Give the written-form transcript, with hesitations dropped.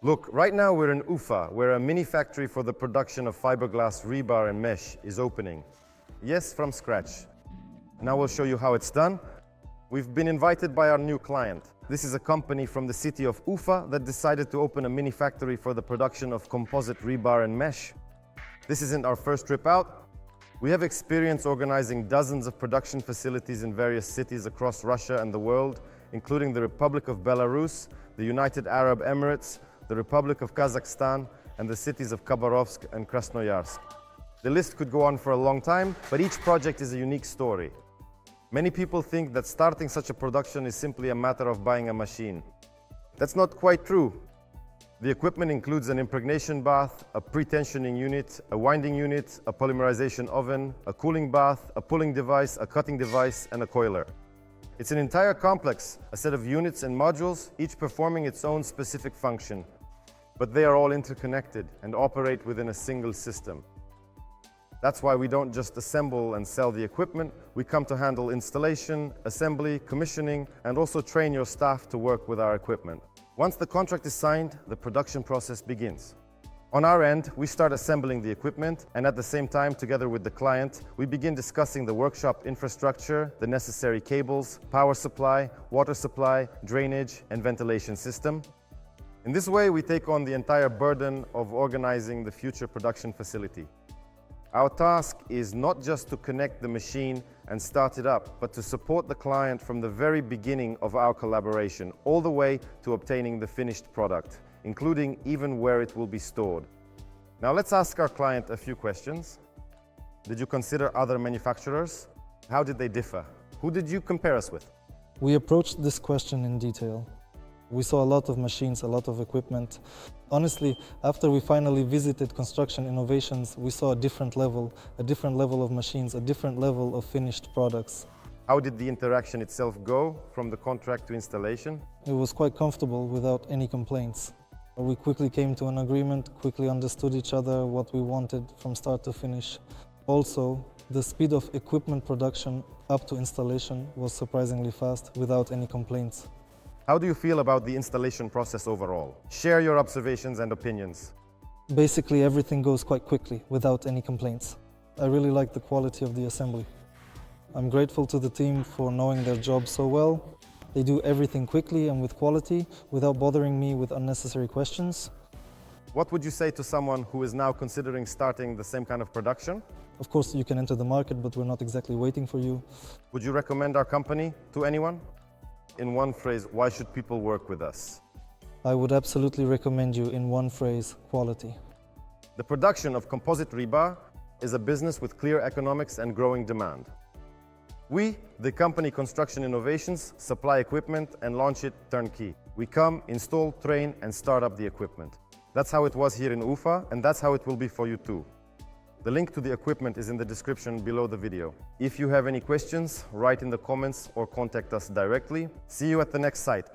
Look, right now we're in Ufa, where a mini factory for the production of fiberglass, rebar and mesh is opening. Yes, from scratch. Now we'll show you how it's done. We've been invited by our new client. This is a company from the city of Ufa that decided to open a mini factory for the production of composite rebar and mesh. This isn't our first trip out. We have experience organizing dozens of production facilities in various cities across Russia and the world, including the Republic of Belarus, the United Arab Emirates, the Republic of Kazakhstan, and the cities of Khabarovsk and Krasnoyarsk. The list could go on for a long time, but each project is a unique story. Many people think that starting such a production is simply a matter of buying a machine. That's not quite true. The equipment includes an impregnation bath, a pre-tensioning unit, a winding unit, a polymerization oven, a cooling bath, a pulling device, a cutting device, and a coiler. It's an entire complex, a set of units and modules, each performing its own specific function. But they are all interconnected and operate within a single system. That's why we don't just assemble and sell the equipment, we come to handle installation, assembly, commissioning, and also train your staff to work with our equipment. Once the contract is signed, the production process begins. On our end, we start assembling the equipment, and at the same time, together with the client, we begin discussing the workshop infrastructure, the necessary cables, power supply, water supply, drainage, and ventilation system. In this way, we take on the entire burden of organizing the future production facility. Our task is not just to connect the machine and start it up, but to support the client from the very beginning of our collaboration, all the way to obtaining the finished product, including even where it will be stored. Now let's ask our client a few questions. Did you consider other manufacturers? How did they differ? Who did you compare us with? We approached this question in detail. We saw a lot of machines, a lot of equipment. Honestly, after we finally visited Construction Innovations, we saw a different level of machines, a different level of finished products. How did the interaction itself go from the contract to installation? It was quite comfortable without any complaints. We quickly came to an agreement, quickly understood each other, what we wanted from start to finish. Also, the speed of equipment production up to installation was surprisingly fast without any complaints. How do you feel about the installation process overall? Share your observations and opinions. Basically, everything goes quite quickly without any complaints. I really like the quality of the assembly. I'm grateful to the team for knowing their job so well. They do everything quickly and with quality without bothering me with unnecessary questions. What would you say to someone who is now considering starting the same kind of production? Of course, you can enter the market, but we're not exactly waiting for you. Would you recommend our company to anyone? In one phrase, why should people work with us? I would absolutely recommend you in one phrase: quality. The production of composite rebar is a business with clear economics and growing demand. We, the company Construction Innovations, supply equipment and launch it turnkey. We come, install, train, and start up the equipment. That's how it was here in Ufa, and that's how it will be for you too. The link to the equipment is in the description below the video. If you have any questions, write in the comments or contact us directly. See you at the next site.